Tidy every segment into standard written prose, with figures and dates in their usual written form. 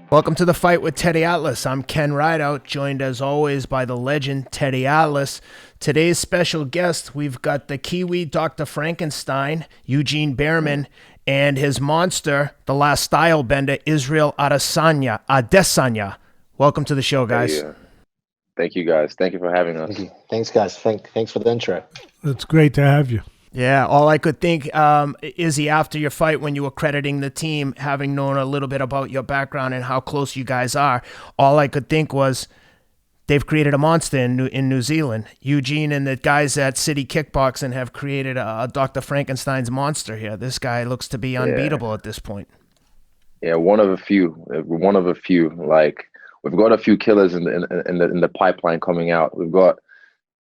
Welcome to the Fight with Teddy Atlas. I'm Ken Rideout, joined as always by the legend Teddy Atlas. Today's special guest, we've got the Kiwi Dr. Frankenstein, Eugene Bareman, and his monster, the Last Stylebender, Israel Adesanya. Welcome to the show, guys. Thank you, guys. Thank you for having us. Thanks, guys. Thanks for the intro. It's great to have you. Yeah, all I could think, Izzy, after your fight, when you were crediting the team, having known a little bit about your background and how close you guys are, all I could think was they've created a monster in New Zealand. Eugene and the guys at City Kickboxing have created a Dr. Frankenstein's monster here. This guy looks to be unbeatable at this point. Yeah, one of a few. Like, we've got a few killers in the pipeline coming out. We've got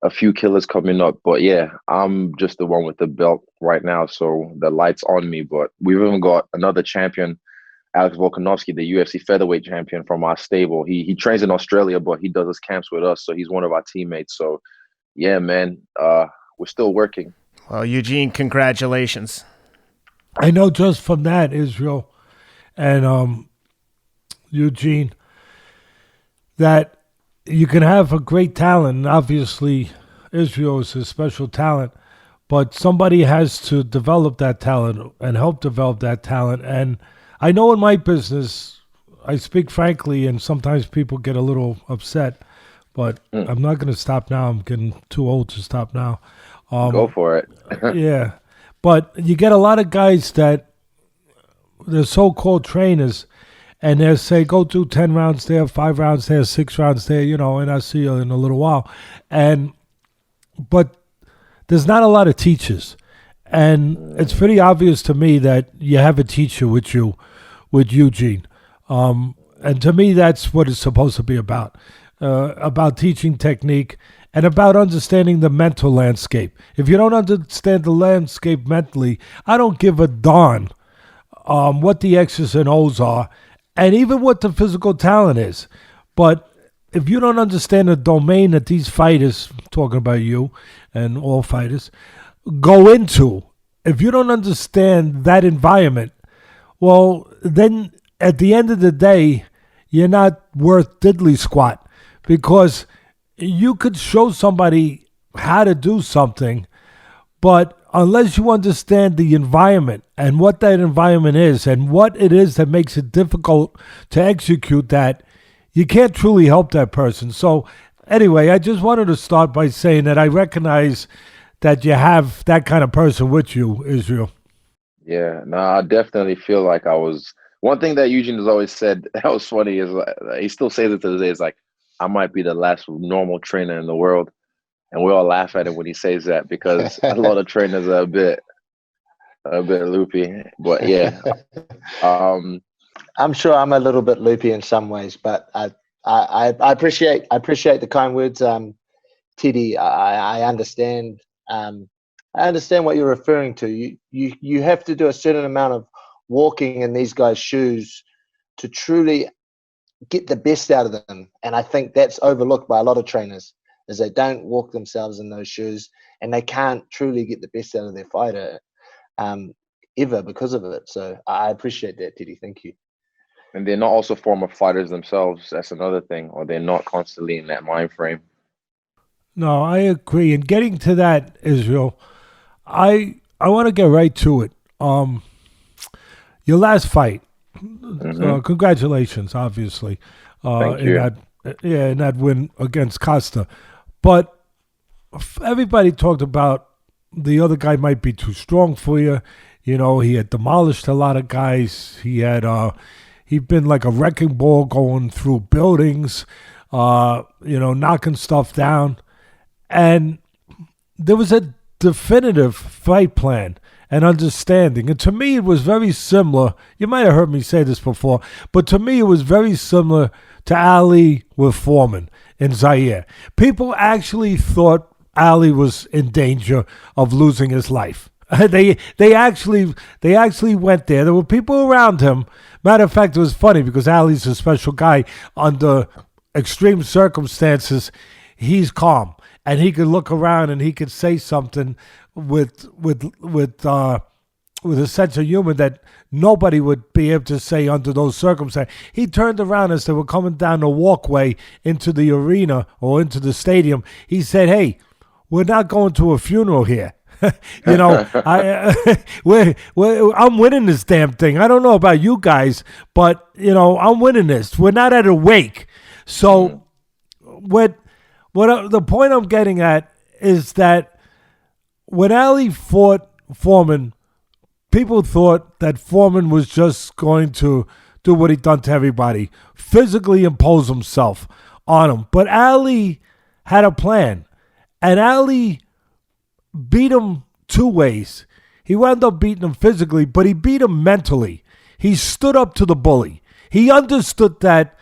a few killers coming up, but yeah, I'm just the one with the belt right now, so the light's on me. But we've even got another champion, Alex Volkanovski, the UFC featherweight champion from our stable. He trains in Australia, but he does his camps with us, so he's one of our teammates. So yeah, man, we're still working. Well, Eugene, congratulations. I know just from that, Israel and Eugene, that you can have a great talent, and obviously Israel is a special talent, but somebody has to develop that talent and help develop that talent. And I know in my business, I speak frankly, and sometimes people get a little upset, but I'm not going to stop now. I'm getting too old to stop now. Go for it. Yeah. But you get a lot of guys that they're so-called trainers, and they'll say, go do 10 rounds there, 5 rounds there, 6 rounds there, and I'll see you in a little while. But there's not a lot of teachers. And it's pretty obvious to me that you have a teacher with you, with Eugene. And to me, that's what it's supposed to be about teaching technique and about understanding the mental landscape. If you don't understand the landscape mentally, I don't give a darn what the X's and O's are, and even what the physical talent is. But if you don't understand the domain that these fighters, talking about you and all fighters, go into, if you don't understand that environment, well, then at the end of the day, you're not worth diddly squat, because you could show somebody how to do something, but unless you understand the environment and what that environment is and what it is that makes it difficult to execute that, you can't truly help that person. So anyway, I just wanted to start by saying that I recognize that you have that kind of person with you, Israel. Yeah, no, I definitely feel like I was. One thing that Eugene has always said that was funny is he still says it to this day. Is like, I might be the last normal trainer in the world. And we all laugh at him when he says that, because a lot of trainers are a bit loopy. But yeah, I'm sure I'm a little bit loopy in some ways, but I appreciate the kind words, Teddy. I understand. I understand what you're referring to. You have to do a certain amount of walking in these guys' shoes to truly get the best out of them, and I think that's overlooked by a lot of trainers, is they don't walk themselves in those shoes, and they can't truly get the best out of their fighter ever because of it. So I appreciate that, Teddy. Thank you. And they're not also former fighters themselves. That's another thing. Or they're not constantly in that mind frame. No, I agree. And getting to that, Israel, I want to get right to it. Your last fight, congratulations, obviously, Thank you. in that win against Costa. But everybody talked about the other guy might be too strong for you. He had demolished a lot of guys. He'd been like a wrecking ball going through buildings, knocking stuff down. And there was a definitive fight plan and understanding. And to me, it was very similar. You might have heard me say this before, but to me, it was very similar to Ali with Foreman in Zaire. People actually thought Ali was in danger of losing his life. They actually went there. There were people around him. Matter of fact, it was funny because Ali's a special guy. Under extreme circumstances, he's calm, and he could look around and he could say something with with a sense of humor that nobody would be able to say under those circumstances. He turned around as they were coming down the walkway into the arena or into the stadium. He said, "Hey, we're not going to a funeral here." You know, I'm winning this damn thing. I don't know about you guys, but you know, I'm winning this. We're not at a wake. So, the point I'm getting at is that when Ali fought Foreman, people thought that Foreman was just going to do what he'd done to everybody, physically impose himself on him. But Ali had a plan, and Ali beat him two ways. He wound up beating him physically, but he beat him mentally. He stood up to the bully. He understood that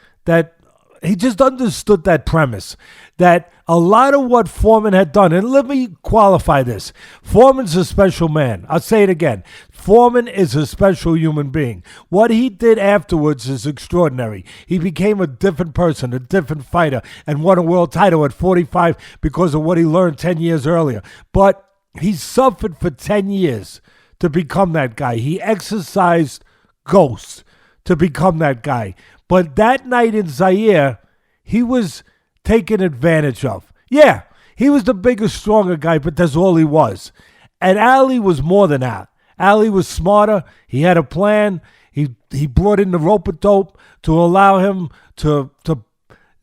he just understood that premise, that a lot of what Foreman had done, and let me qualify this. Foreman's a special man. I'll say it again. Foreman is a special human being. What he did afterwards is extraordinary. He became a different person, a different fighter, and won a world title at 45 because of what he learned 10 years earlier. But he suffered for 10 years to become that guy. He exercised ghosts to become that guy. But that night in Zaire, he was taken advantage of. Yeah, he was the bigger, stronger guy, but that's all he was. And Ali was more than that. Ali was smarter. He had a plan. He brought in the rope-a-dope to allow him to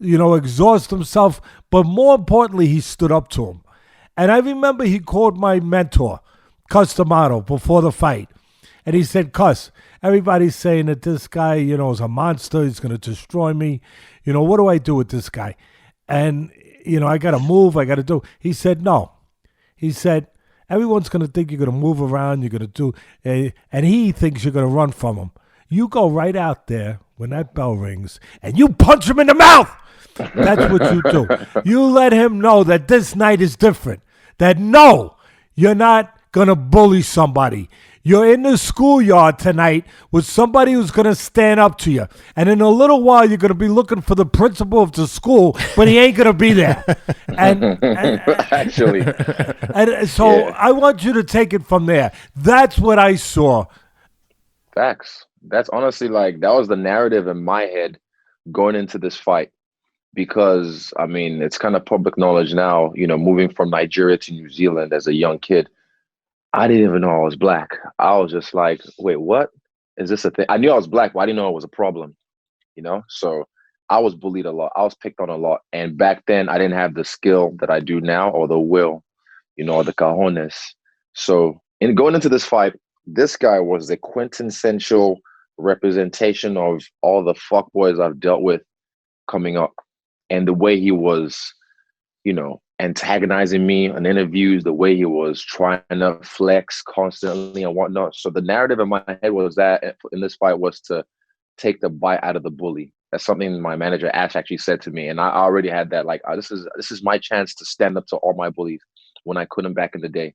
exhaust himself. But more importantly, he stood up to him. And I remember he called my mentor, Cus D'Amato, before the fight. And he said, "Cus, everybody's saying that this guy, is a monster. He's going to destroy me. What do I do with this guy? And, I got to move. I got to do." He said, "No." He said, "Everyone's going to think you're going to move around. You're going to do, and he thinks you're going to run from him. You go right out there when that bell rings and you punch him in the mouth." That's what you do. You let him know that this night is different. That no, you're not going to bully somebody. You're in the schoolyard tonight with somebody who's going to stand up to you. And in a little while, you're going to be looking for the principal of the school, but he ain't going to be there. Actually. And so yeah. I want you to take it from there. That's what I saw. Facts. That's honestly that was the narrative in my head going into this fight. Because, it's kind of public knowledge now, moving from Nigeria to New Zealand as a young kid, I didn't even know I was black. I was just like, wait, what? Is this a thing? I knew I was black, but I didn't know it was a problem, So I was bullied a lot. I was picked on a lot. And back then, I didn't have the skill that I do now, or the will, or the cojones. So in going into this fight, this guy was the quintessential representation of all the fuckboys I've dealt with coming up. And the way he was, antagonizing me in interviews, the way he was trying to flex constantly and whatnot. So the narrative in my head was that in this fight was to take the bite out of the bully. That's something my manager Ash actually said to me. And I already had that, this is my chance to stand up to all my bullies when I couldn't back in the day.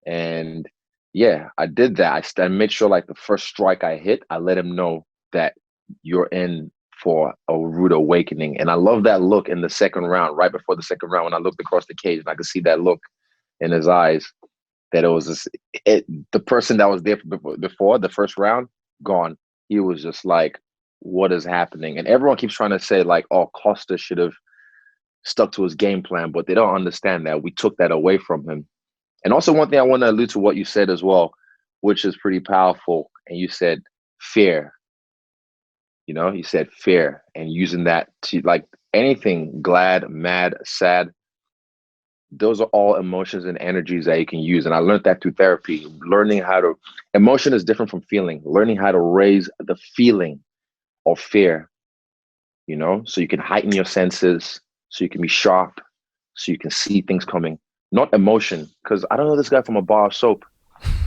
And yeah, I did that. I made sure the first strike I hit, I let him know that you're in for a rude awakening. And I love that look in the second round, right before the second round, when I looked across the cage and I could see that look in his eyes, that it was the person that was there before the first round, gone. He was just like, what is happening? And everyone keeps trying to say oh, Costa should have stuck to his game plan, but they don't understand that we took that away from him. And also one thing I want to allude to what you said as well, which is pretty powerful. And you said fear. You said fear, and using that to anything, glad, mad, sad. Those are all emotions and energies that you can use. And I learned that through therapy, emotion is different from feeling, learning how to raise the feeling of fear, so you can heighten your senses, so you can be sharp, so you can see things coming, not emotion. Because I don't know this guy from a bar of soap.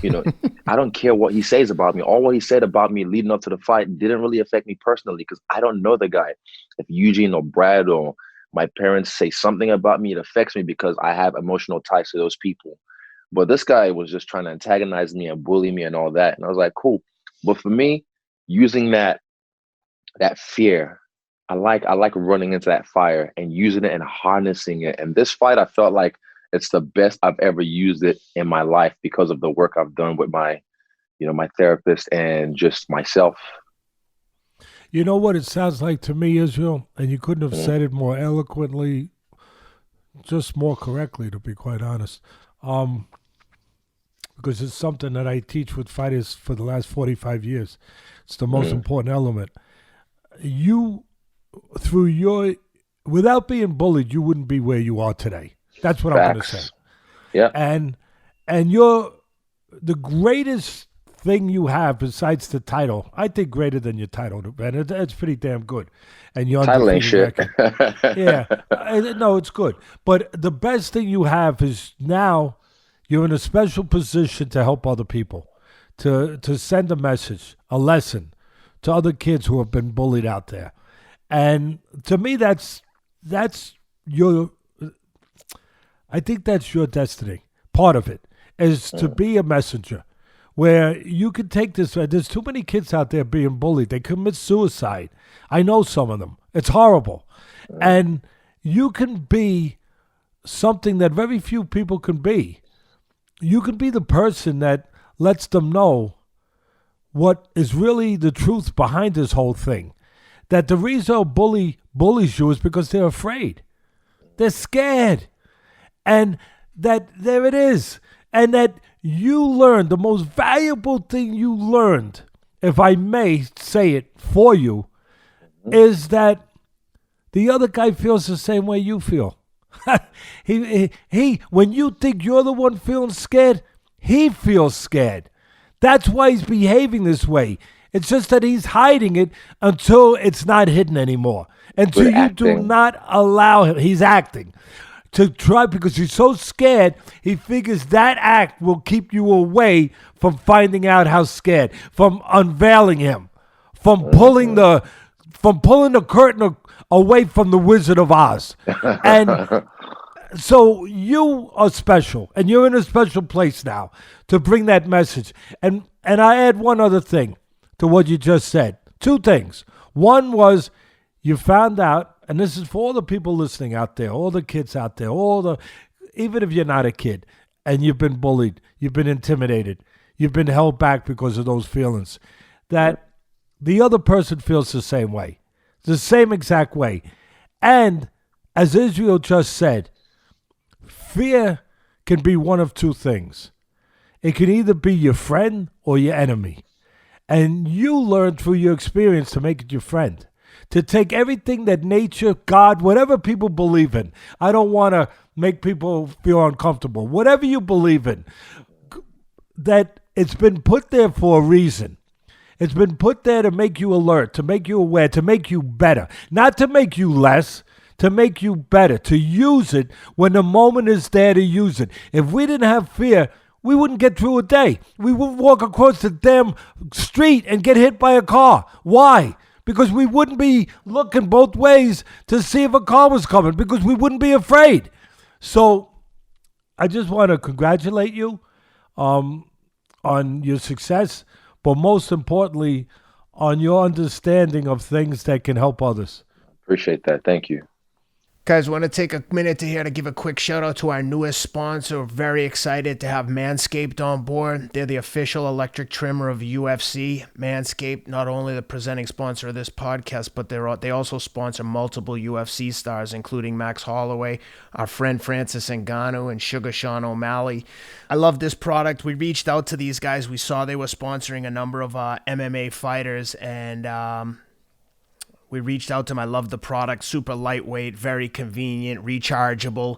I don't care what he says about me. All what he said about me leading up to the fight didn't really affect me personally because I don't know the guy. If Eugene or Brad or my parents say something about me, it affects me because I have emotional ties to those people. But this guy was just trying to antagonize me and bully me and all that. And I was like, cool. But for me, using that fear, I like running into that fire and using it and harnessing it. And this fight, I felt like it's the best I've ever used it in my life because of the work I've done with my my therapist and just myself. You know what it sounds like to me, Israel, and you couldn't have said it more eloquently, just more correctly, to be quite honest. Because it's something that I teach with fighters for the last 45 years. It's the most important element. You, without being bullied, you wouldn't be where you are today. That's what I'm going to say. Yeah. And you're the greatest thing you have besides the title. I think greater than your title, and it's pretty damn good. And your title ain't shit. Yeah, no, it's good. But the best thing you have is now you're in a special position to help other people, to send a message, a lesson to other kids who have been bullied out there. And to me, that's your. I think that's your destiny. Part of it is to be a messenger, where you can take this. There's too many kids out there being bullied. They commit suicide. I know some of them. It's horrible. And you can be something that very few people can be. You can be the person that lets them know what is really the truth behind this whole thing. That the reason a bully bullies you is because they're afraid. They're scared. And that there it is. And that you learned, the most valuable thing you learned, if I may say it for you, is that the other guy feels the same way you feel. he when you think you're the one feeling scared, he feels scared. That's why he's behaving this way. It's just that he's hiding it until it's not hidden anymore. Until you do not allow him. He's acting. To try, because he's so scared, he figures that act will keep you away from finding out how scared, from unveiling him, from pulling the curtain away from the Wizard of Oz. And so you are special, and you're in a special place now to bring that message. And I add one other thing to what you just said. Two things. One was you found out, and this is for all the people listening out there, all the kids out there, even if you're not a kid and you've been bullied, you've been intimidated, you've been held back because of those feelings, that the other person feels the same way, the same exact way. And as Israel just said, fear can be one of two things. It can either be your friend or your enemy. And you learn through your experience to make it your friend. To take everything that nature, God, whatever people believe in. I don't want to make people feel uncomfortable. Whatever you believe in, that it's been put there for a reason. It's been put there to make you alert, to make you aware, to make you better. Not to make you less, to make you better. To use it when the moment is there to use it. If we didn't have fear, we wouldn't get through a day. We wouldn't walk across the damn street and get hit by a car. Why? Because we wouldn't be looking both ways to see if a car was coming, because we wouldn't be afraid. So I just want to congratulate you on your success, but most importantly, on your understanding of things that can help others. Appreciate that. Thank you. Guys, want to take a minute to give a quick shout out to our newest sponsor. We're very excited to have Manscaped on board. They're the official electric trimmer of UFC. Manscaped, not only the presenting sponsor of this podcast, but they also sponsor multiple UFC stars, including Max Holloway, our friend Francis Ngannou, and Sugar Sean O'Malley. I love this product. We reached out to these guys. We saw they were sponsoring a number of MMA fighters, and we reached out to them. I love the product. Super lightweight, very convenient, rechargeable.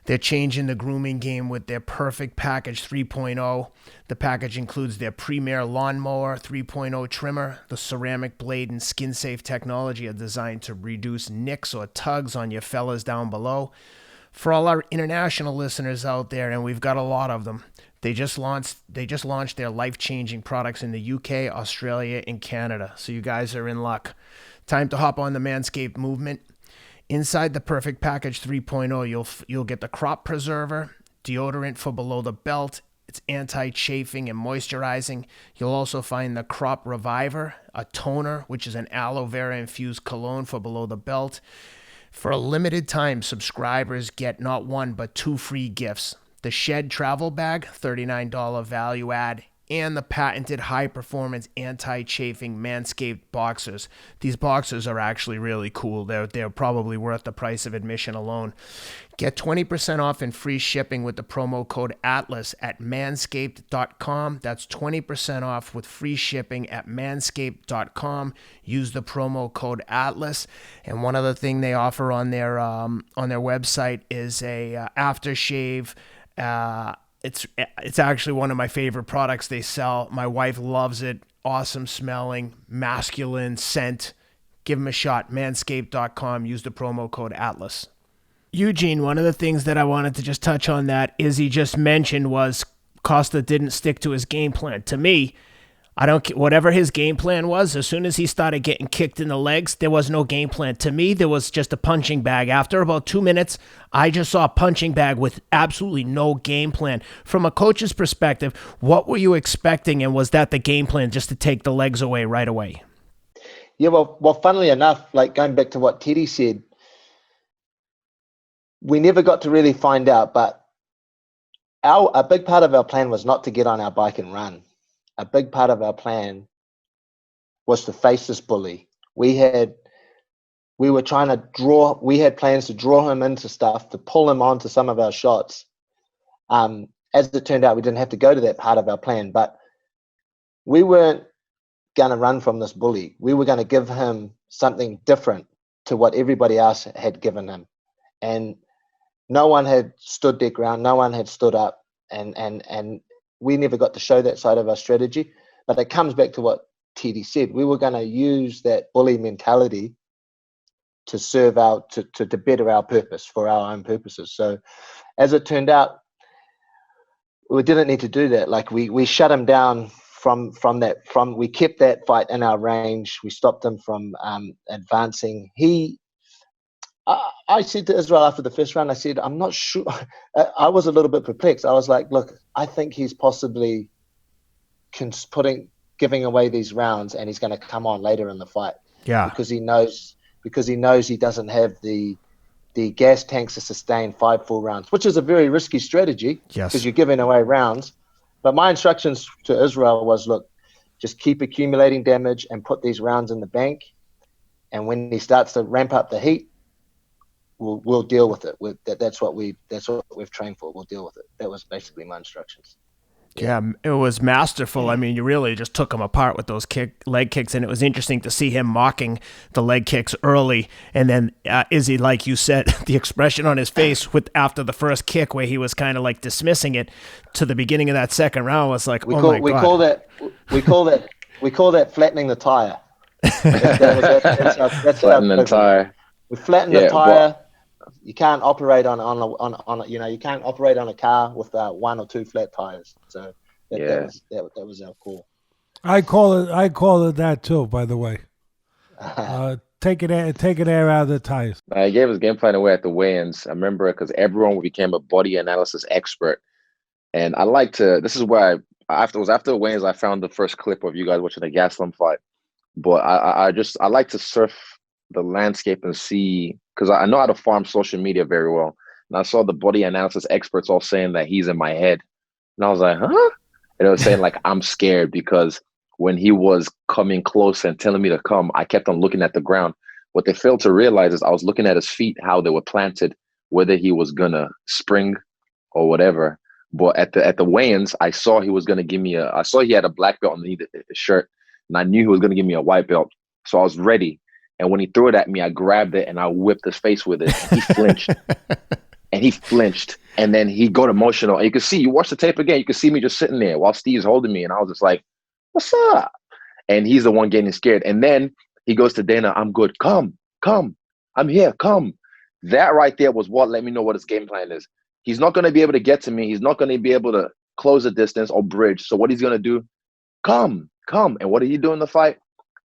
They're changing the grooming game with their Perfect Package 3.0. The package includes their Premier Lawnmower 3.0 trimmer. The ceramic blade and skin-safe technology are designed to reduce nicks or tugs on your fellas down below. For all our international listeners out there, and we've got a lot of them, they just launched their life-changing products in the UK, Australia, and Canada. So you guys are in luck. Time to hop on the Manscaped movement. Inside the Perfect Package 3.0, you'll get the crop preserver, deodorant for below the belt. It's anti-chafing and moisturizing. You'll also find the Crop Reviver, a toner, which is an aloe vera infused cologne for below the belt. For a limited time, subscribers get not one but two free gifts. The Shed Travel Bag, $39 value add, and the patented high-performance anti-chafing Manscaped boxers. These boxers are actually really cool. They're probably worth the price of admission alone. Get 20% off and free shipping with the promo code ATLAS at manscaped.com. That's 20% off with free shipping at manscaped.com. Use the promo code ATLAS. And one other thing they offer on their website is a aftershave. It's actually one of my favorite products they sell. My wife loves it. Awesome smelling, masculine scent. Give them a shot. Manscaped.com. Use the promo code ATLAS. Eugene, one of the things that I wanted to just touch on that Izzy just mentioned was Costa didn't stick to his game plan. To me, whatever his game plan was, as soon as he started getting kicked in the legs, there was no game plan. To me, there was just a punching bag. After about 2 minutes, I just saw a punching bag with absolutely no game plan. From a coach's perspective, what were you expecting, and was that the game plan, just to take the legs away right away? Yeah, well, funnily enough, like going back to what Teddy said, we never got to really find out, but a big part of our plan was not to get on our bike and run. A big part of our plan was to face this bully. We had plans to draw him into stuff, to pull him onto some of our shots. As it turned out, we didn't have to go to that part of our plan, but we weren't going to run from this bully. We were going to give him something different to what everybody else had given him. And no one had stood their ground. No one had stood up, and we never got to show that side of our strategy. But it comes back to what Teddy said. We were going to use that bully mentality to serve to better our purpose, for our own purposes. So as it turned out, we didn't need to do that. Like we shut him down we kept that fight in our range. We stopped him from advancing. I said to Israel after the first round, I said, I'm not sure. I was a little bit perplexed. I was like, look, I think he's possibly giving away these rounds, and he's going to come on later in the fight. Yeah. Because he knows he doesn't have the gas tanks to sustain 5 full rounds, which is a very risky strategy. Yes. Because you're giving away rounds. But my instructions to Israel was, look, just keep accumulating damage and put these rounds in the bank. And when he starts to ramp up the heat, we'll deal with it. That's what we've trained for. We'll deal with it. That was basically my instructions. Yeah, it was masterful. I mean, you really just took him apart with those leg kicks, and it was interesting to see him mocking the leg kicks early. And then Izzy, like you said, the expression on his face after the first kick, where he was kind of like dismissing it, to the beginning of that second round was like, we call that flattening the tire. That's flattening the tire. We flatten the tire. You can't operate on you can't operate on a car with 1 or 2 flat tires. So that was our call. I call it that too, by the way. Taking air out of the tires. I gave his game plan away at the weigh-ins. I remember because everyone became a body analysis expert, and I like to. This is where after the weigh-ins, I found the first clip of you guys watching the Gaslam fight. But I like to surf the landscape and see, because I know how to farm social media very well. And I saw the body analysis experts all saying that he's in my head. And I was like, huh? And it was saying like, I'm scared because when he was coming close and telling me to come, I kept on looking at the ground. What they failed to realize is I was looking at his feet, how they were planted, whether he was gonna spring or whatever. But at the weigh-ins, I saw he was gonna give me I saw he had a black belt underneath his shirt, and I knew he was gonna give me a white belt. So I was ready. And when he threw it at me, I grabbed it and I whipped his face with it. And he flinched. And then he got emotional. And you watch the tape again, you could see me just sitting there while Steve's holding me. And I was just like, what's up? And he's the one getting scared. And then he goes to Dana, I'm good. Come. I'm here. Come. That right there was what let me know what his game plan is. He's not going to be able to get to me. He's not going to be able to close the distance or bridge. So what he's going to do, come. And what did he do in the fight?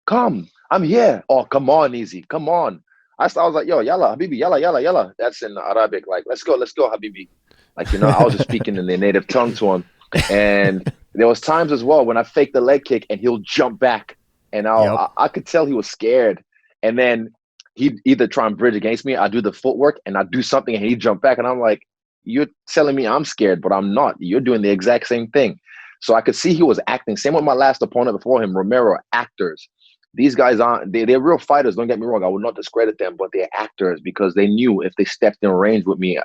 Come. I'm here. Oh, come on, easy. Come on. I was like, yo, yalla, Habibi, yalla. That's in Arabic. Like, let's go, Habibi. Like, I was just speaking in their native tongue to him. And there was times as well when I faked the leg kick and he'll jump back. And I could tell he was scared. And then he'd either try and bridge against me. I do the footwork and I do something and he'd jump back. And I'm like, you're telling me I'm scared, but I'm not. You're doing the exact same thing. So I could see he was acting. Same with my last opponent before him, Romero, actors. They're real fighters, don't get me wrong. I would not discredit them, but they're actors because they knew if they stepped in range with me,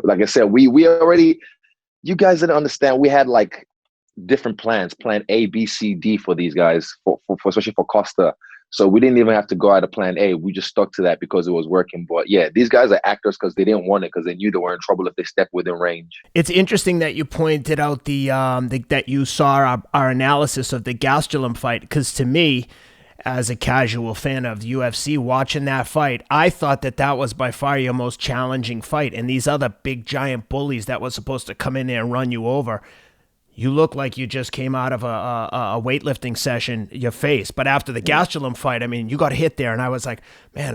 like I said, we already, you guys didn't understand. We had like different plans, plan A, B, C, D for these guys, for especially for Costa. So we didn't even have to go out of plan A. We just stuck to that because it was working. But yeah, these guys are actors because they didn't want it, because they knew they were in trouble if they stepped within range. It's interesting that you pointed out that you saw our analysis of the Gastelum fight, because to me, as a casual fan of the UFC, watching that fight, I thought that was by far your most challenging fight. And these other big giant bullies that was supposed to come in there and run you over, you look like you just came out of a weightlifting session, your face. But after the Gastelum fight, I mean, you got hit there, and I was like, man,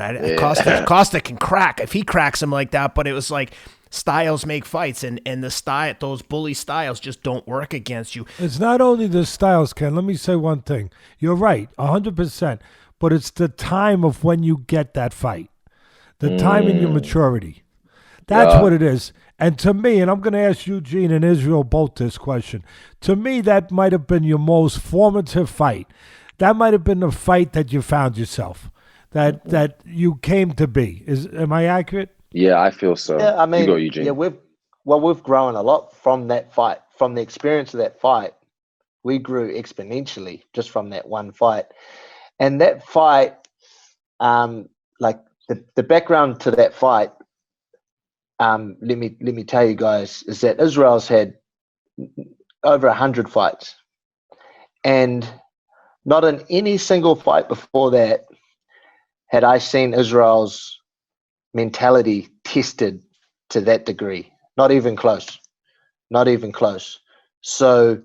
Costa can crack if he cracks him like that. But it was like styles make fights, and those bully styles just don't work against you. It's not only the styles, Ken. Let me say one thing. You're right, 100%. But it's the time of when you get that fight, the time in your maturity. That's what it is. And to me, and I'm going to ask Eugene and Israel both this question, to me, that might have been your most formative fight. That might have been the fight that you found yourself, that you came to be. Am I accurate? Yeah, I feel so. Yeah, I mean, you go, Eugene. yeah, we've grown a lot from that fight, from the experience of that fight. We grew exponentially just from that one fight. And that fight, like the background to that fight, let me tell you guys, is that Israel's had over 100 fights, and not in any single fight before that had I seen Israel's mentality tested to that degree. Not even close. Not even close. So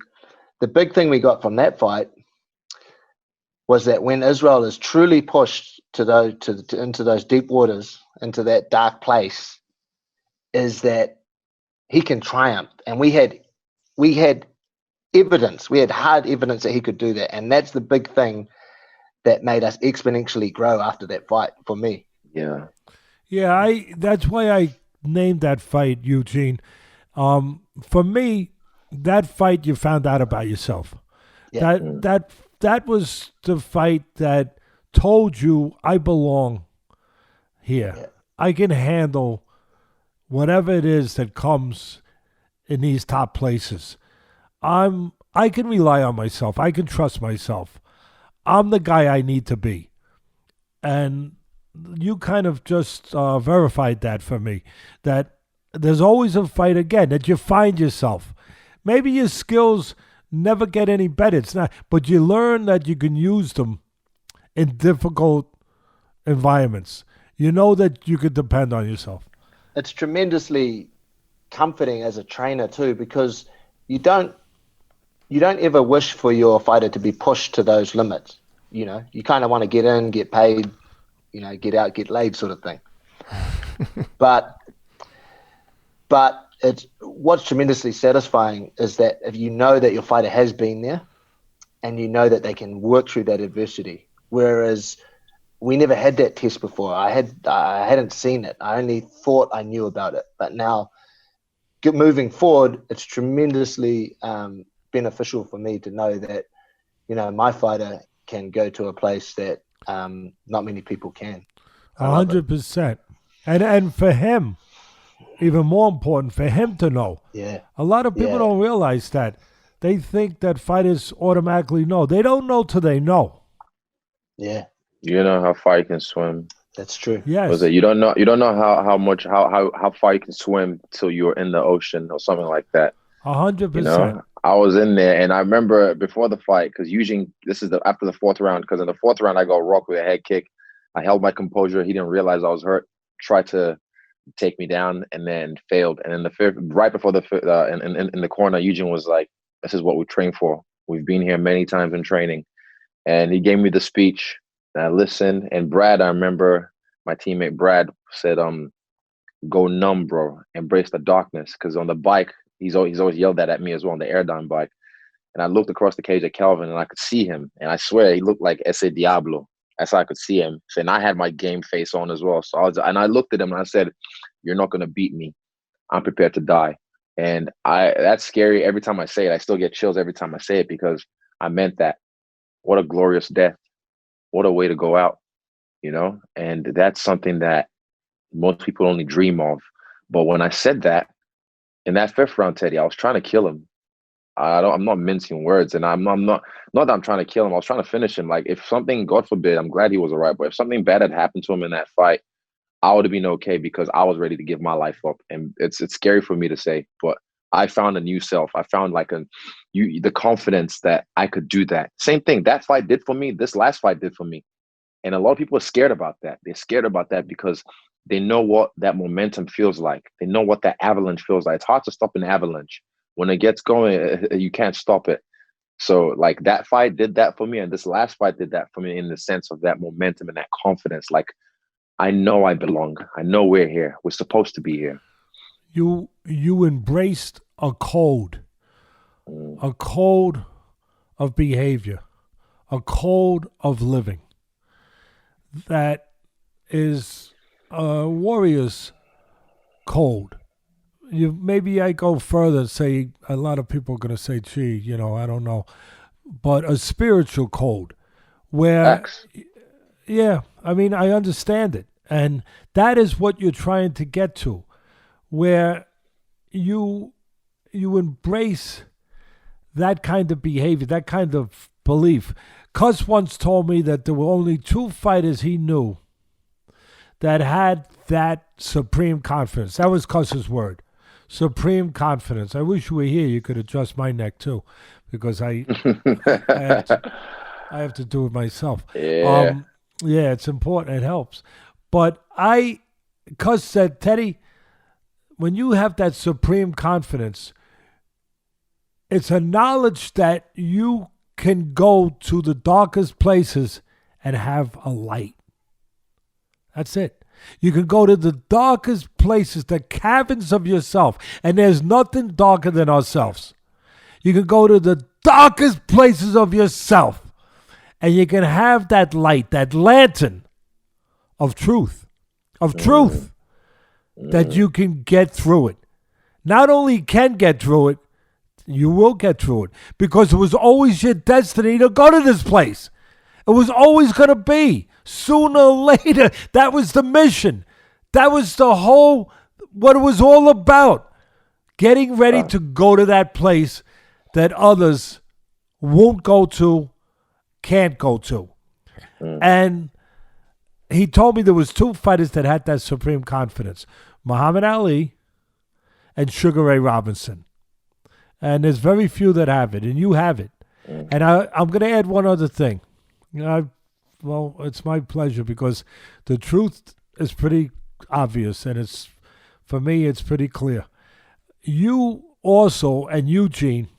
the big thing we got from that fight was that when Israel is truly pushed into those deep waters, into that dark place, is that he can triumph. And we had evidence, we had hard evidence that he could do that. And that's the big thing that made us exponentially grow after that fight for me. Yeah. Yeah, that's why I named that fight, Eugene. For me, that fight you found out about yourself. Yeah. That was the fight that told you I belong here. Yeah. I can handle whatever it is that comes in these top places. I can rely on myself. I can trust myself. I'm the guy I need to be. And you kind of just verified that for me, that there's always a fight again, that you find yourself. Maybe your skills never get any better. It's not, but you learn that you can use them in difficult environments. You know that you could depend on yourself. It's tremendously comforting as a trainer too, because you don't ever wish for your fighter to be pushed to those limits. You know, you kind of want to get in, get paid, you know, get out, get laid sort of thing. But it's what's tremendously satisfying is that if you know that your fighter has been there and you know that they can work through that adversity, whereas we never had that test before. I hadn't seen it. I only thought I knew about it. But now, moving forward, it's tremendously beneficial for me to know that, you know, my fighter can go to a place that not many people can. 100%. And for him, even more important, for him to know. Yeah. A lot of people don't realize that. They think that fighters automatically know. They don't know till they know. Yeah. You know how far you can swim. That's true. Yes. You don't know how far you can swim till you're in the ocean or something like that. 100%. You know, I was in there, and I remember before the fight, because usually this is after the fourth round, because in the fourth round I got rocked with a head kick. I held my composure. He didn't realize I was hurt. Tried to take me down, and then failed. And in the fifth, right before in the corner, Eugene was like, "This is what we train for. We've been here many times in training." And he gave me the speech. And I listened, and Brad, I remember my teammate Brad said, "Go numb, bro. Embrace the darkness." Because on the bike, he's always yelled that at me as well on the airdown bike. And I looked across the cage at Kelvin, and I could see him. And I swear, he looked like Ese Diablo. That's how I could see him. And I had my game face on as well. So I looked at him and I said, "You're not going to beat me. I'm prepared to die." And that's scary. Every time I say it, I still get chills every time I say it, because I meant that. What a glorious death. What a way to go out, And that's something that most people only dream of. But when I said that in that fifth round, Teddy, I was trying to kill him. I'm not mincing words, and not that I'm trying to kill him. I was trying to finish him. Like, if something, God forbid, I'm glad he was all right, but if something bad had happened to him in that fight, I would have been okay, because I was ready to give my life up. And it's scary for me to say, but I found a new self. I found the confidence that I could do that. Same thing that fight did for me. This last fight did for me. And a lot of people are scared about that. They're scared about that because they know what that momentum feels like. They know what that avalanche feels like. It's hard to stop an avalanche. When it gets going, you can't stop it. So, like, that fight did that for me, and this last fight did that for me, in the sense of that momentum and that confidence. Like, I know I belong. I know we're here. We're supposed to be here. You embraced a code of behavior, a code of living that is a warrior's code. Maybe I go further and say, a lot of people are going to say, gee, I don't know, but a spiritual code where, Facts. yeah, I mean, I understand it. And that is what you're trying to get to, where you embrace that kind of behavior, that kind of belief. Cus once told me that there were only 2 fighters he knew that had that supreme confidence. That was Cus's word. Supreme confidence. I wish you were here. You could adjust my neck too, because I have to do it myself. Yeah. Yeah, it's important. It helps. But Cus said, Teddy, when you have that supreme confidence, it's a knowledge that you can go to the darkest places and have a light. That's it. You can go to the darkest places, the caverns of yourself, and there's nothing darker than ourselves. You can go to the darkest places of yourself, and you can have that light, that lantern of truth, that you can get through it. Not only can get through it, you will get through it, because it was always your destiny to go to this place. It was always going to be. Sooner or later, that was the mission. That was what it was all about. Getting ready to go to that place that others won't go to, can't go to. And he told me there was 2 fighters that had that supreme confidence. Muhammad Ali and Sugar Ray Robinson. And there's very few that have it, and you have it. And I'm going to add one other thing. Well, it's my pleasure, because the truth is pretty obvious, and for me, it's pretty clear. You also, and Eugene,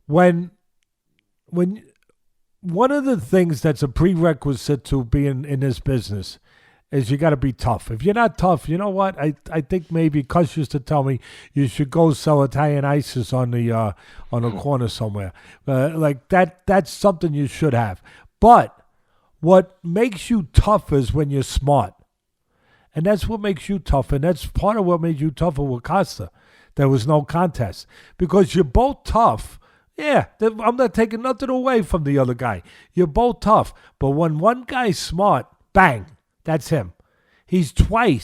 when one of the things that's a prerequisite to being in this business is you got to be tough. If you're not tough, you know what? I think maybe Cus used to tell me you should go sell Italian ices on the corner somewhere. Like that's something you should have. But what makes you tough is when you're smart. And that's what makes you tough. And that's part of what made you tougher with Costa. There was no contest. Because you're both tough. Yeah, I'm not taking nothing away from the other guy. You're both tough. But when one guy's smart, bang, that's him. He's 3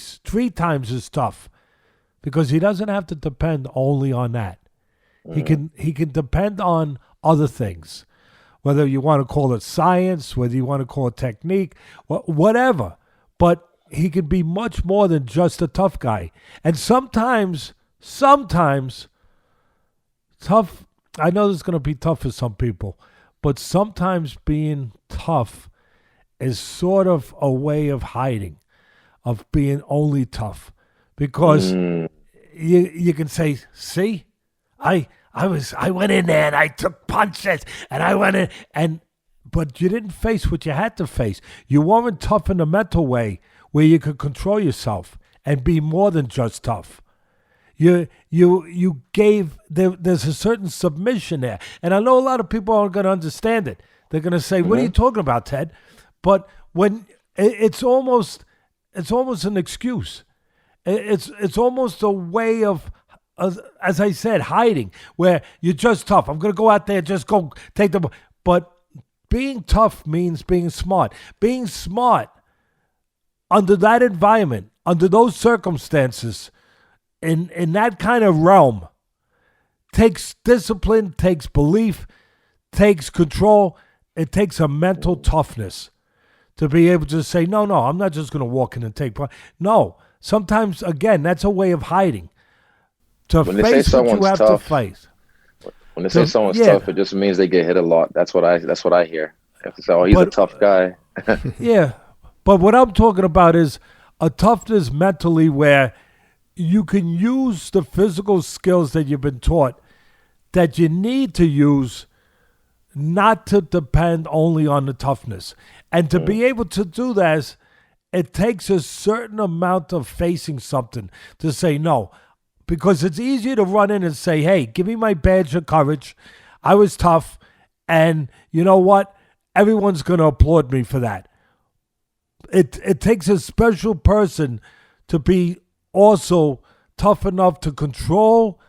times as tough. Because he doesn't have to depend only on that. He can depend on other things. Whether you want to call it science, whether you want to call it technique, whatever. But he can be much more than just a tough guy. And sometimes tough, I know this is going to be tough for some people, but sometimes being tough is sort of a way of hiding, of being only tough. Because you can say, see, I went in there and I took punches and I went in but you didn't face what you had to face. You weren't tough in a mental way where you could control yourself and be more than just tough. You gave, there's a certain submission there. And I know a lot of people aren't going to understand it. They're going to say, what are you talking about, Ted? But when it's almost an excuse. It's almost a way of as I said, hiding, where you're just tough. I'm going to go out there, just go take the. But being tough means being smart. Being smart under that environment, under those circumstances, in that kind of realm, takes discipline, takes belief, takes control. It takes a mental toughness to be able to say, no, I'm not just going to walk in and take part. No, sometimes, again, that's a way of hiding. To when they say face what you have tough, to face. When they say someone's tough, it just means they get hit a lot. That's what I hear. If they say, oh, he's a tough guy. Yeah, but what I'm talking about is a toughness mentally where you can use the physical skills that you've been taught that you need to use, not to depend only on the toughness. And to be able to do that, it takes a certain amount of facing something to say no. Because it's easier to run in and say, hey, give me my badge of courage. I was tough. And you know what? Everyone's going to applaud me for that. It takes a special person to be also tough enough to control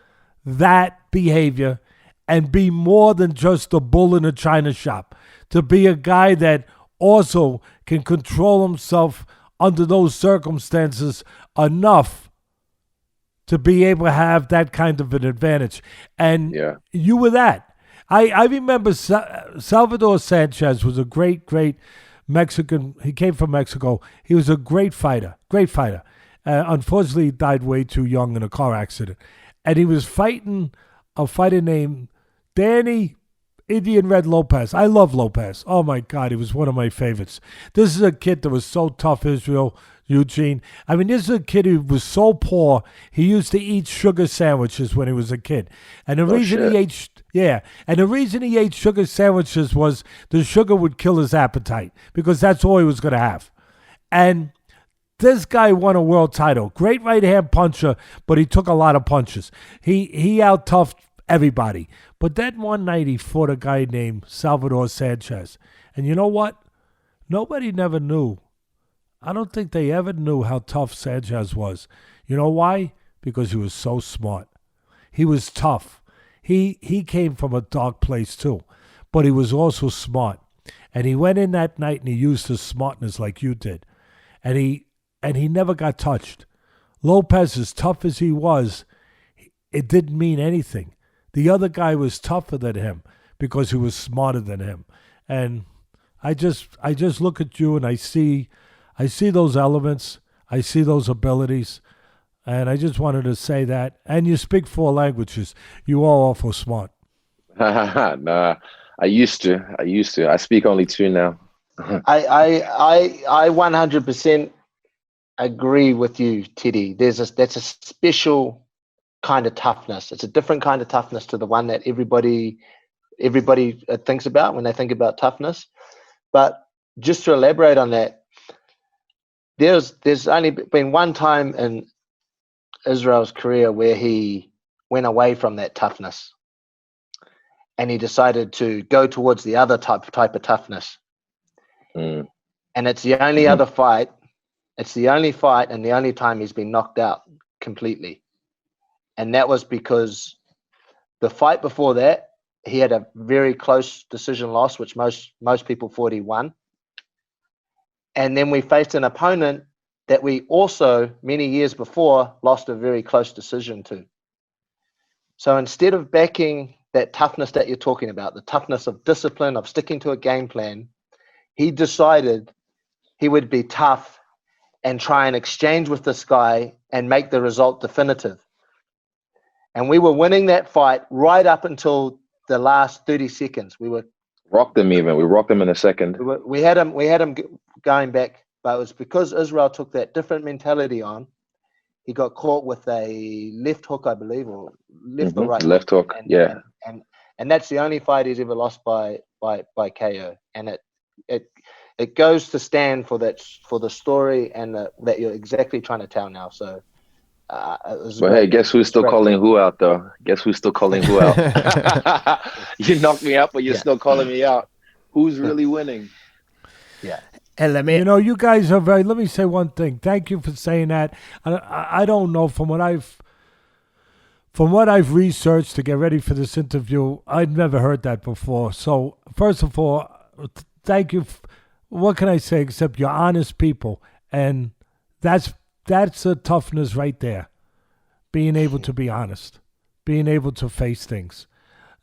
that behavior and be more than just a bull in a china shop. To be a guy that also can control himself under those circumstances enough to be able to have that kind of an advantage. And you were that. I remember Salvador Sanchez was a great Mexican. He came from Mexico. He was a great fighter. Unfortunately, he died way too young in a car accident. And he was fighting a fighter named Danny Indian Red Lopez. I love Lopez. Oh, my God. He was one of my favorites. This is a kid that was so tough, Eugene. I mean, this is a kid who was so poor, he used to eat sugar sandwiches when he was a kid. And the reason he ate sugar sandwiches was the sugar would kill his appetite because that's all he was going to have. And this guy won a world title. Great right-hand puncher, but he took a lot of punches. He out-toughed everybody. But then one night he fought a guy named Salvador Sanchez. And you know what? Nobody never knew. I don't think they ever knew how tough Sanchez was. You know why? Because he was so smart. He was tough. He came from a dark place too, but he was also smart. And he went in that night and he used his smartness like you did. And he never got touched. Lopez, as tough as he was, it didn't mean anything. The other guy was tougher than him because he was smarter than him. And I just look at you and I see those elements. I see those abilities. And I just wanted to say that. And you speak 4 languages. You are awful smart. Nah, I used to. I speak only 2 now. I 100% agree with you, Teddy. That's a special kind of toughness. It's a different kind of toughness to the one that everybody thinks about when they think about toughness. But just to elaborate on that, there's only been one time in Israel's career where he went away from that toughness and he decided to go towards the other type of toughness. And it's the only other fight. It's the only fight and the only time he's been knocked out completely. And that was because the fight before that, he had a very close decision loss, which most people thought he won. And then we faced an opponent that we also, many years before, lost a very close decision to. So instead of backing that toughness that you're talking about, the toughness of discipline, of sticking to a game plan, he decided he would be tough and try and exchange with this guy and make the result definitive. And we were winning that fight right up until the last 30 seconds. We rocked them even. We rocked them in a second. We had him going back, but it was because Israel took that different mentality on. He got caught with a left hook, I believe, or left or right. Left hook, and that's the only fight he's ever lost by KO. And it goes to stand for the story and that you're exactly trying to tell now. So. But hey, guess who's still calling who out, though? Guess who's still calling who out? You knocked me out, but you're still calling me out. Who's really winning? Yeah. And you guys are very. Let me say one thing. Thank you for saying that. I don't know from what I've from what I've researched to get ready for this interview, I'd never heard that before. So, first of all, thank you. What can I say except you're honest people, and that's a toughness right there. Being able to be honest, being able to face things.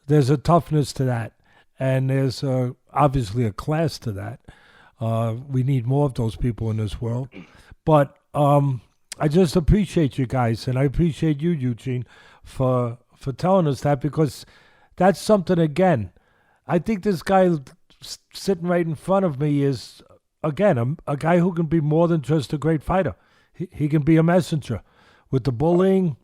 There's a toughness to that, and there's obviously a class to that. We need more of those people in this world. But I just appreciate you guys, and I appreciate you, Eugene, for telling us that, because that's something, again, I think this guy sitting right in front of me is, again, a guy who can be more than just a great fighter. He can be a messenger with the bullying,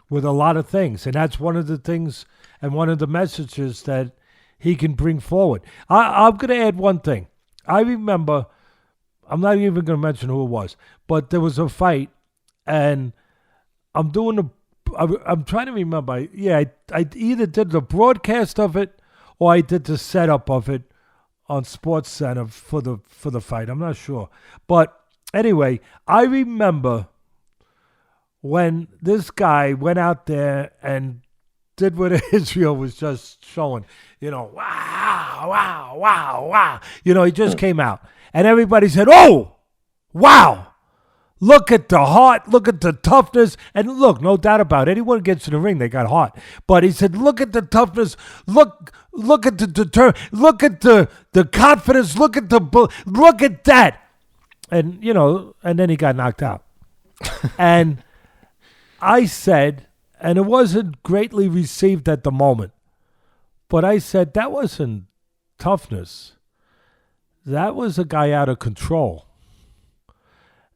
with a lot of things. And that's one of the things and one of the messages that he can bring forward. I'm going to add one thing. I remember, I'm not even going to mention who it was, but there was a fight, and I'm trying to remember. I either did the broadcast of it or I did the setup of it on Sports Center for the fight. I'm not sure. But anyway, I remember when this guy went out there and did what Israel was just showing, wow. He just came out. And everybody said, oh, wow. Look at the heart, look at the toughness. And look, no doubt about it, anyone who gets in the ring, they got heart. But he said, look at the toughness, look at the look at the confidence, look at that. And, and then he got knocked out. And I said, and it wasn't greatly received at the moment, but I said, that wasn't toughness. That was a guy out of control.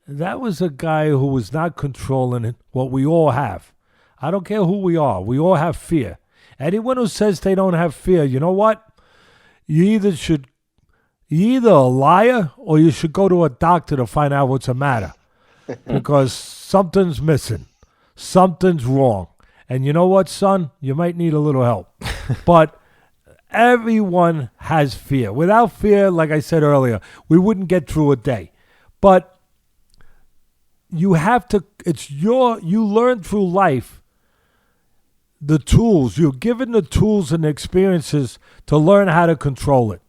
That was a guy who was not controlling what we all have. I don't care who we are. We all have fear. Anyone who says they don't have fear, you know what? You're either a liar or you should go to a doctor to find out what's the matter. Because something's missing. Something's wrong. And you know what, son? You might need a little help. But everyone has fear. Without fear, like I said earlier, we wouldn't get through a day. But you have to, you learn through life the tools. You're given the tools and experiences to learn how to control it.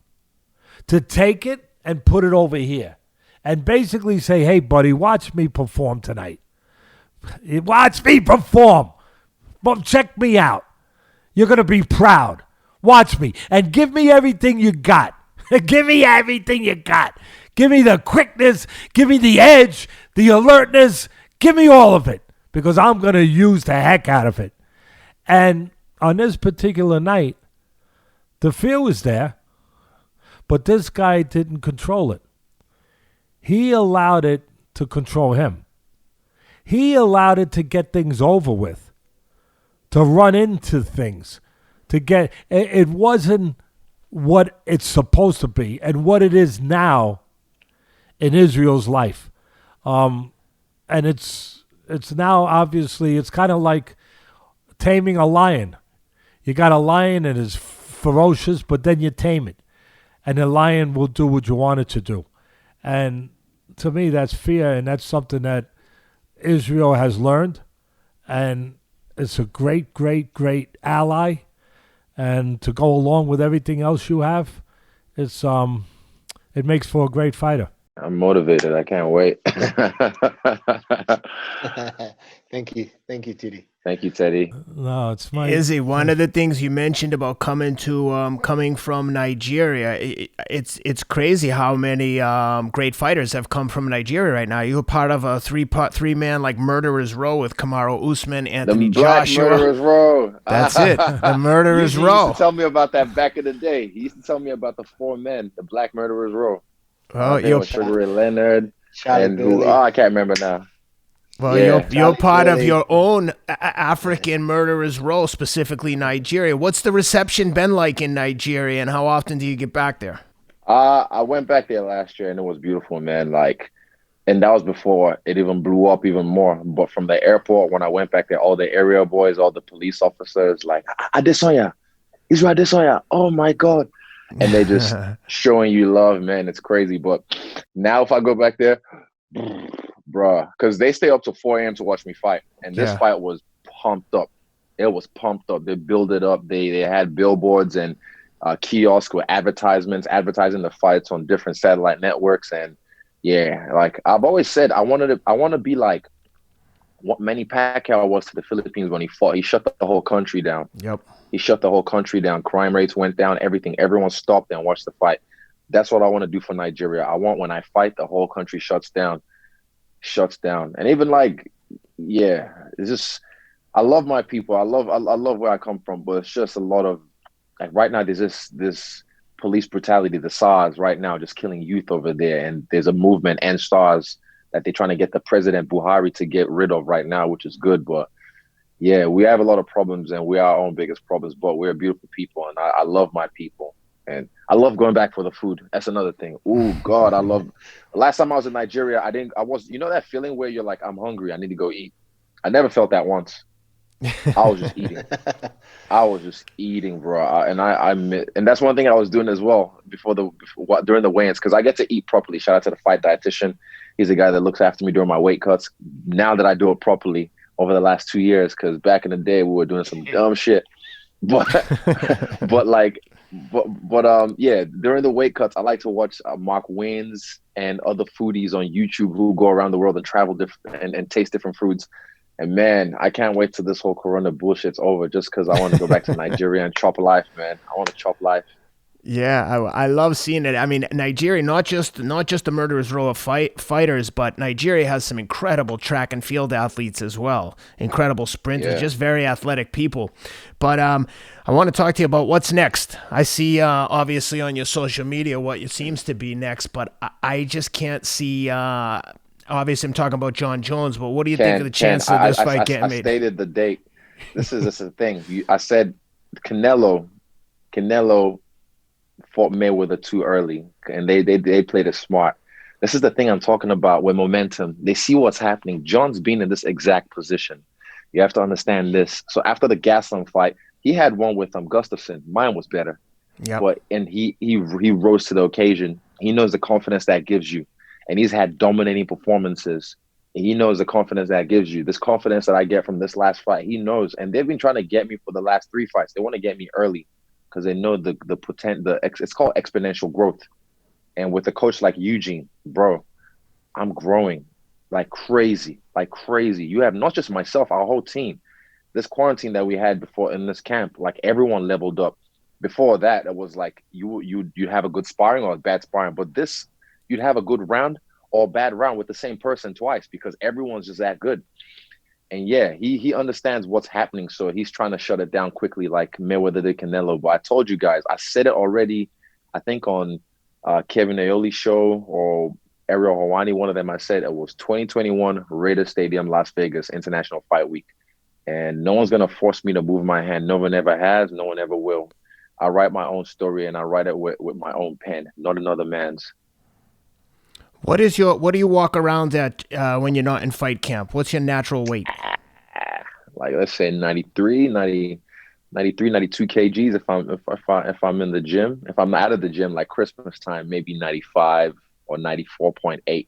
To take it and put it over here. And basically say, hey, buddy, watch me perform tonight. Watch me perform. Well, check me out. You're going to be proud. Watch me. And give me everything you got. Give me everything you got. Give me the quickness. Give me the edge, the alertness. Give me all of it. Because I'm going to use the heck out of it. And on this particular night, the fear was there. But this guy didn't control it. He allowed it to control him. He allowed it to get things over with. To run into things. It wasn't what it's supposed to be and what it is now in Israel's life. And it's now, obviously, it's kind of like taming a lion. You got a lion and it's ferocious, but then you tame it. And the lion will do what you want it to do. And to me, that's fear, and that's something that Israel has learned. And it's a great, great, great ally. And to go along with everything else you have, it makes for a great fighter. I'm motivated. I can't wait. Thank you, Teddy. Thank you, Teddy. No, it's my Izzy, one of the things you mentioned about coming from Nigeria, it's crazy how many great fighters have come from Nigeria right now. You're part of a three-man like Murderers Row with Kamaru Usman, Anthony Joshua. Murderers Row. That's it. The Murderers Row. He used to tell me about that back in the day. He used to tell me about the four men, the Black Murderers Row. Oh, you're Sugar Ray Leonard and I can't remember now. Well, Yeah, you're part of your own African Murderers Row, specifically Nigeria. What's the reception been like in Nigeria, and how often do you get back there? I went back there last year, and it was beautiful, man. And that was before it even blew up even more. But from the airport, when I went back there, all the area boys, all the police officers, like, Adesanya, Israel Adesanya, oh my God. And they just showing you love, man. It's crazy. But now if I go back there, bruh, because they stay up to 4 a.m. to watch me fight. And this fight was pumped up. It was pumped up. They built it up. They had billboards and kiosks with advertisements, advertising the fights on different satellite networks. And yeah, like I've always said, I want to be like what Manny Pacquiao was to the Philippines when he fought. He shut the whole country down. Yep. He shut the whole country down. Crime rates went down. Everything. Everyone stopped and watched the fight. That's what I want to do for Nigeria. I want when I fight, the whole country shuts down. And even like, yeah, it's just I love my people. I love where I come from, but it's just a lot of like right now there's this police brutality, the SARS right now just killing youth over there, and there's a movement and SARS that they're trying to get the president Buhari to get rid of right now, which is good. But yeah, we have a lot of problems and we are our own biggest problems, but we're beautiful people and I love my people. And I love going back for the food. That's another thing. Oh God, I love last time I was in Nigeria, you know that feeling where you're like, I'm hungry, I need to go eat. I never felt that once. I was just eating. I was just eating, bro. And that's one thing I was doing as well during the weigh-ins, because I get to eat properly. Shout out to the fight dietitian. He's the guy that looks after me during my weight cuts. Now that I do it properly over the last 2 years, because back in the day we were doing some dumb shit. But yeah, during the weight cuts, I like to watch Mark Wayne's and other foodies on YouTube who go around the world and travel different and taste different foods. And man, I can't wait till this whole Corona bullshit's over, just because I want to go back to Nigeria and chop life, man. I want to chop life. Yeah, I love seeing it. I mean, Nigeria, not just the murderer's row of fighters, but Nigeria has some incredible track and field athletes as well. Incredible sprinters, just very athletic people. But I want to talk to you about what's next. I see, obviously, on your social media what it seems to be next, but I just can't see. Obviously, I'm talking about John Jones, but what do you think of the chance of this fight getting made? I stated the date. This is the thing. I said Canelo fought Mayweather too early, and they played it smart. This is the thing I'm talking about with momentum. They see what's happening. John's been in this exact position. You have to understand this. So after the Gaslam fight, he had one with Gustafsson. Mine was better. Yeah. But and he rose to the occasion. He knows the confidence that gives you. And he's had dominating performances. And he knows the confidence that gives you. This confidence that I get from this last fight, he knows. And they've been trying to get me for the last 3 fights. They want to get me early because they know it's called exponential growth. And with a coach like Eugene, bro, I'm growing like crazy. You have not just myself, our whole team. This quarantine that we had before in this camp, like everyone leveled up. Before that, it was like you have a good sparring or a bad sparring. But this, you'd have a good round or a bad round with the same person twice because everyone's just that good. And yeah, he understands what's happening, so he's trying to shut it down quickly like Mayweather did Canelo. But I told you guys, I said it already, I think on Kevin Aioli's show or Ariel Hawani, one of them, I said it was 2021 Raiders Stadium, Las Vegas, International Fight Week. And no one's going to force me to move my hand. No one ever has. No one ever will. I write my own story and I write it with my own pen, not another man's. What do you walk around at when you're not in fight camp? What's your natural weight? Like let's say 92 kgs if I'm in the gym. If I'm out of the gym like Christmas time, maybe 95 or 94.8.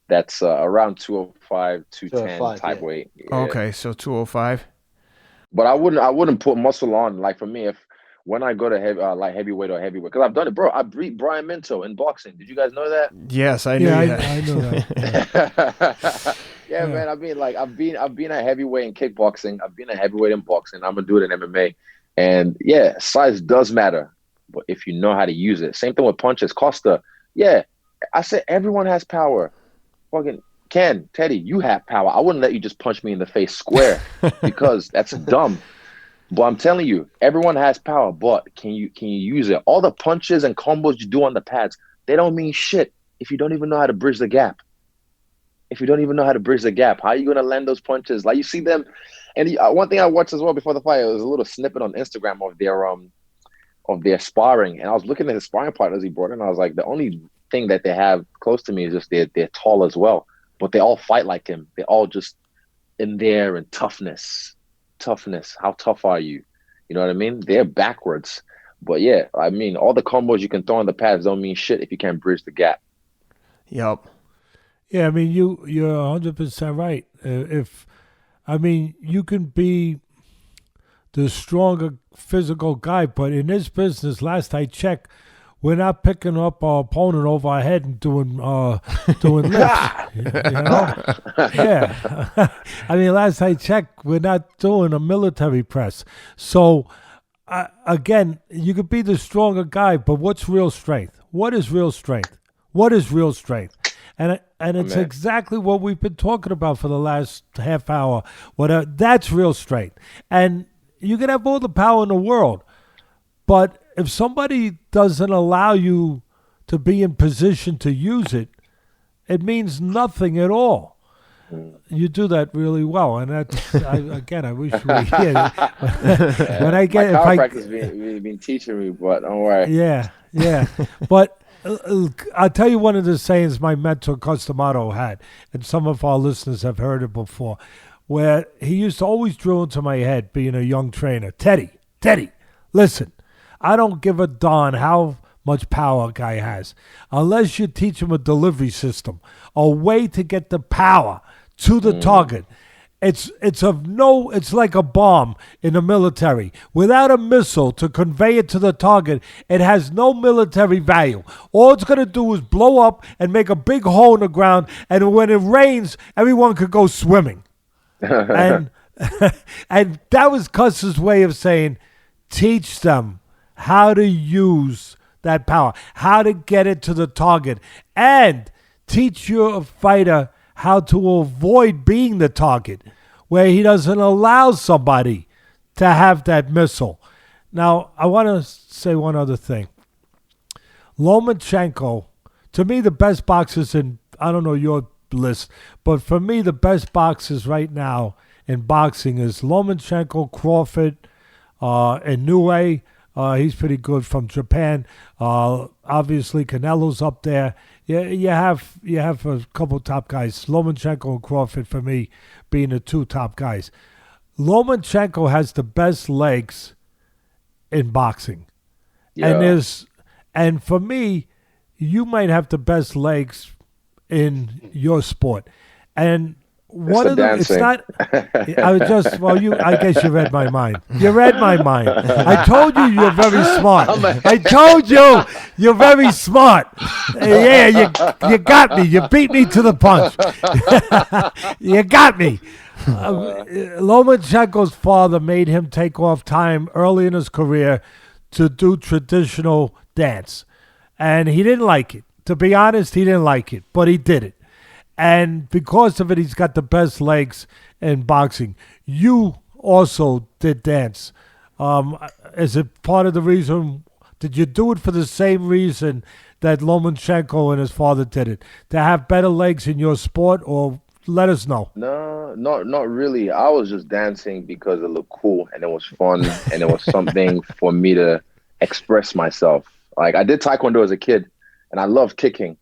That's around 205, 210 type weight. Yeah. Okay, so 205. But I wouldn't put muscle on. Like for me, when I go to heavyweight, because I've done it, bro. I beat Brian Minto in boxing. Did you guys know that? Yes, I knew that. I know that. Yeah, man. I mean, like I've been a heavyweight in kickboxing. I've been a heavyweight in boxing. I'm gonna do it in MMA. And yeah, size does matter, but if you know how to use it. Same thing with punches. Costa. Yeah, I said everyone has power. Fucking Ken, Teddy, you have power. I wouldn't let you just punch me in the face square because that's dumb. But I'm telling you, everyone has power, but can you use it? All the punches and combos you do on the pads, they don't mean shit if you don't even know how to bridge the gap. How are you going to land those punches? Like you see them, and one thing I watched as well before the fight, it was a little snippet on Instagram of their sparring, and I was looking at his sparring partners he brought in, and I was like, the only thing that they have close to me is just they're tall as well, but they all fight like him. They're all just in there and toughness. How tough are you? You know what I mean? They're backwards. But yeah, I mean, all the combos you can throw on the pads don't mean shit if you can't bridge the gap. Yep. Yeah, I mean, you're 100% right. You can be the stronger physical guy. But in this business, last I checked, we're not picking up our opponent over our head and doing lifts. You know? Yeah. I mean, last I checked, we're not doing a military press. So, again, you could be the stronger guy, but what's real strength? What is real strength? What is real strength? And it's exactly what we've been talking about for the last half hour. That's real strength. And you can have all the power in the world, but if somebody doesn't allow you to be in position to use it, it means nothing at all. You do that really well, and that's I wish we did. When I get my chiropractor's been teaching me, but don't worry. Yeah. But I'll tell you one of the sayings my mentor Costamato had, and some of our listeners have heard it before, where he used to always drill into my head, being a young trainer, Teddy, listen, I don't give a darn how much power a guy has, unless you teach him a delivery system, a way to get the power to the target. It's like a bomb in the military. Without a missile to convey it to the target, it has no military value. All it's going to do is blow up and make a big hole in the ground, and when it rains, everyone could go swimming. and and that was Cuss's way of saying, teach them how to use that power, how to get it to the target, and teach your fighter how to avoid being the target, where he doesn't allow somebody to have that missile. Now, I want to say one other thing. Lomachenko, to me, the best boxers in, I don't know your list, but for me, the best boxers right now in boxing is Lomachenko, Crawford, Inoue. He's pretty good from Japan. Obviously, Canelo's up there. You have a couple top guys, Lomachenko and Crawford, for me, being the two top guys. Lomachenko has the best legs in boxing. Yeah. And for me, you might have the best legs in your sport. And one of them, it's not. I was just. Well, I guess you read my mind. You read my mind. I told you you're very smart. I told you you're very smart. Yeah, you got me. You beat me to the punch. You got me. Lomachenko's father made him take off time early in his career to do traditional dance, and he didn't like it. To be honest, he didn't like it, but he did it. And because of it, he's got the best legs in boxing. You also did dance. Is it part of the reason? Did you do it for the same reason that Lomachenko and his father did it? To have better legs in your sport, or let us know? No, not really. I was just dancing because it looked cool and it was fun and it was something for me to express myself. Like, I did Taekwondo as a kid and I loved kicking.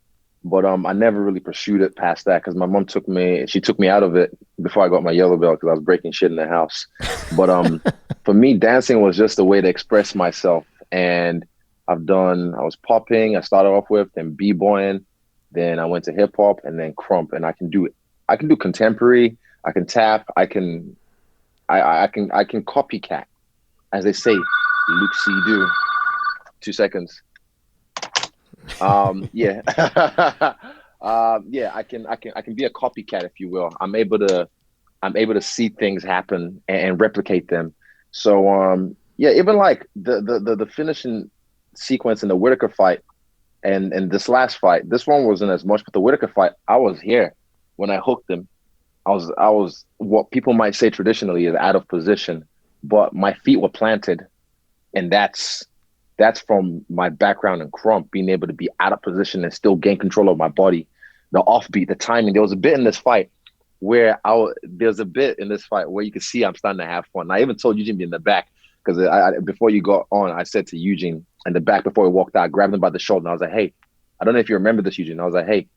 But I never really pursued it past that because my mom took me out of it before I got my yellow belt because I was breaking shit in the house. But for me, dancing was just a way to express myself. And I was popping, I started off with, then b-boying, then I went to hip hop and then crump. And I can do contemporary, I can tap, I can copycat, as they say, Luke C. Do. 2 seconds. Yeah. I can be a copycat, if you will. I'm able to see things happen and replicate them. So even like the finishing sequence in the Whitaker fight and this last fight, this one wasn't as much, but the Whitaker fight, I was here when I hooked him. I was what people might say traditionally is out of position, but my feet were planted, and that's from my background in crump, being able to be out of position and still gain control of my body, the offbeat, the timing. There was a bit in this fight where you could see I'm starting to have fun. I even told Eugene in the back, because before you got on, I said to Eugene in the back before he walked out, I grabbed him by the shoulder, and I was like, hey, I don't know if you remember this, Eugene. I was like, hey,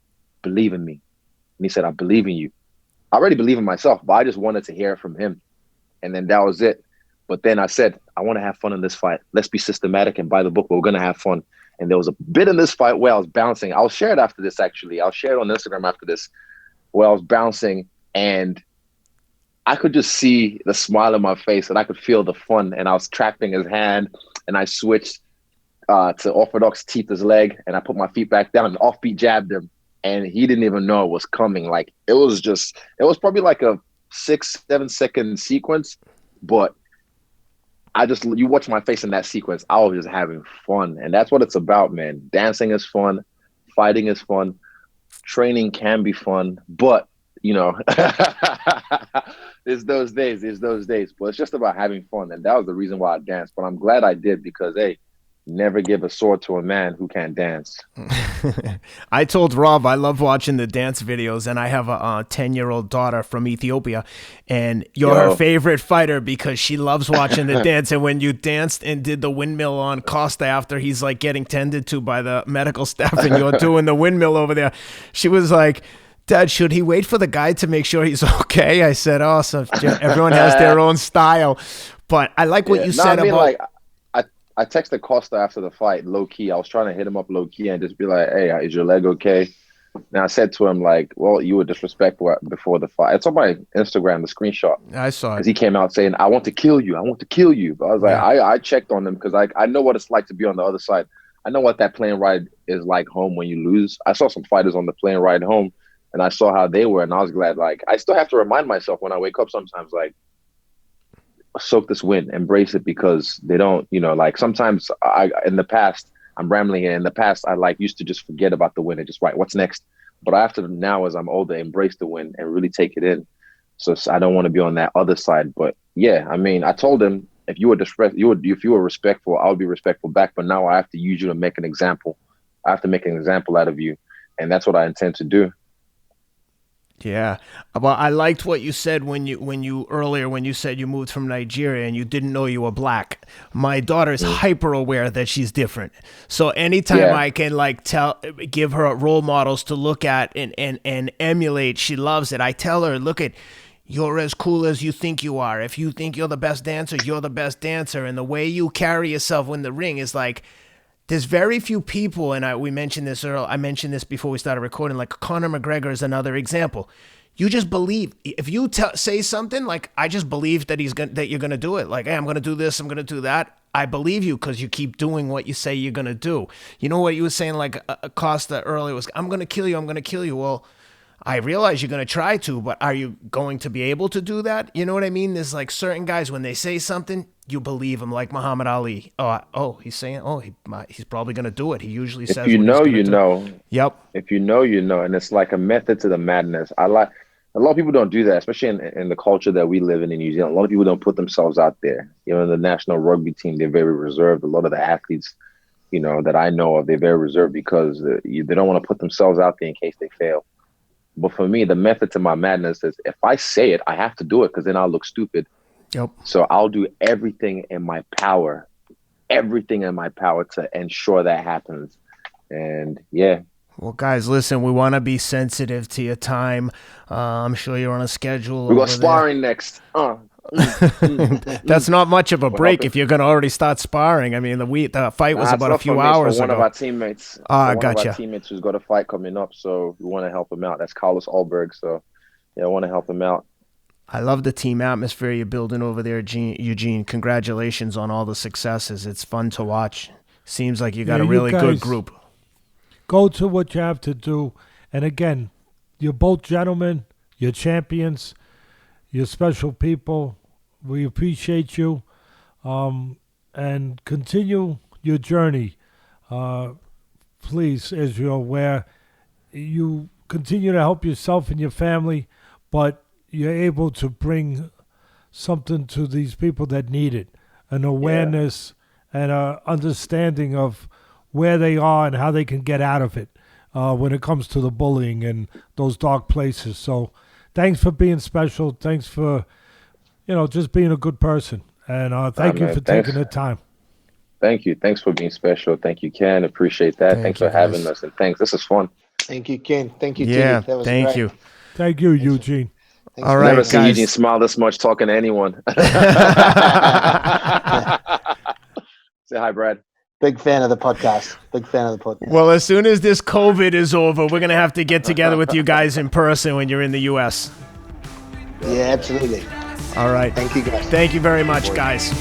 believe in me. And he said, I believe in you. I already believe in myself, but I just wanted to hear it from him. And then that was it. But then I said, I want to have fun in this fight. Let's be systematic and by the book, but we're going to have fun. And there was a bit in this fight where I was bouncing. I'll share it after this, actually. I'll share it on Instagram after this, where I was bouncing and I could just see the smile on my face and I could feel the fun. And I was trapping his hand and I switched to orthodox teeth his leg and I put my feet back down and offbeat jabbed him. And he didn't even know it was coming. Like it was probably like a 6-7 second sequence, but you watch my face in that sequence, I was just having fun. And that's what it's about, man. Dancing is fun, fighting is fun, training can be fun, but you know, there's those days, but it's just about having fun. And that was the reason why I danced. But I'm glad I did because, hey, never give a sword to a man who can't dance. I told Rob I love watching the dance videos, and I have a 10-year-old daughter from Ethiopia, and you're her favorite fighter because she loves watching the dance. And when you danced and did the windmill on Costa after he's like getting tended to by the medical staff and you're doing the windmill over there, she was like, Dad, should he wait for the guy to make sure he's okay? I said, oh, so everyone has their own style. But I like what you said about... Like, I texted Costa after the fight, low-key. I was trying to hit him up low-key and just be like, hey, is your leg okay? And I said to him, like, well, you were disrespectful before the fight. It's on my Instagram, the screenshot. I saw it. Because he came out saying, I want to kill you. I want to kill you. But I was like, I checked on him because I know what it's like to be on the other side. I know what that plane ride is like home when you lose. I saw some fighters on the plane ride home, and I saw how they were, and I was glad. Like, I still have to remind myself when I wake up sometimes, like, soak this win, embrace it, because they don't, you know, like sometimes in the past, I'm rambling here. In the past, I like used to just forget about the win and just, right, what's next? But I have to now, as I'm older, embrace the win and really take it in. So I don't want to be on that other side. But yeah, I mean, I told him, if you were respectful, I would be respectful back. But now I have to use you to make an example. I have to make an example out of you. And that's what I intend to do. Yeah. Well, I liked what you said when you said you moved from Nigeria and you didn't know you were black. My daughter is hyper aware that she's different. So anytime I can give her role models to look at and emulate, she loves it. I tell her, look at, you're as cool as you think you are. If you think you're the best dancer, you're the best dancer. And the way you carry yourself in the ring is like, there's very few people, and we mentioned this earlier. I mentioned this before we started recording. Like Conor McGregor is another example. You just believe. If you say something, like, I just believe that you're gonna do it. Like, hey, I'm gonna do this, I'm gonna do that. I believe you because you keep doing what you say you're gonna do. You know what you were saying, like Costa earlier was, I'm gonna kill you, I'm gonna kill you. Well, I realize you're going to try to, but are you going to be able to do that? You know what I mean? There's like certain guys, when they say something, you believe them, like Muhammad Ali. He's saying, he's probably going to do it. He usually says, if you know, you know. Yep. If you know, you know. And it's like a method to the madness. A lot of people don't do that, especially in the culture that we live in New Zealand. A lot of people don't put themselves out there. You know, in the national rugby team, they're very reserved. A lot of the athletes, you know, that I know of, they're very reserved because they don't want to put themselves out there in case they fail. But for me, the method to my madness is, if I say it, I have to do it, because then I'll look stupid. Yep. So I'll do everything in my power to ensure that happens. And yeah. Well, guys, listen, we want to be sensitive to your time. I'm sure you're on a schedule. We got sparring next. That's not much of a break if you're going to already start sparring. I mean, the fight was about a few hours ago. One of our teammates. Gotcha. One of our teammates who's got a fight coming up, so we want to help him out. That's Carlos Alberg. So yeah, I want to help him out. I love the team atmosphere you're building over there, Eugene. Congratulations on all the successes. It's fun to watch. Seems like you got a really good group. Go to what you have to do. And again, you're both gentlemen. You're champions. You're special people. We appreciate you. And continue your journey. Please, as you're aware, you continue to help yourself and your family, but you're able to bring something to these people that need it, an awareness and an understanding of where they are and how they can get out of it when it comes to the bullying and those dark places. So thanks for being special. Thanks for, just being a good person. And thank you for taking the time. Thank you. Thanks for being special. Thank you, Ken. Appreciate that. Thanks for having us. And thanks. This is fun. Thank you, Ken. Thank you, yeah, That was thank great. you. Thank you, Eugene. All right, never guys. seen Eugene smile this much talking to anyone. Say hi, Brad. Big fan of the podcast. Well, as soon as this COVID is over, we're going to have to get together with you guys in person when you're in the U.S. Yeah, absolutely. All right. Thank you, guys. Thank you very much, guys.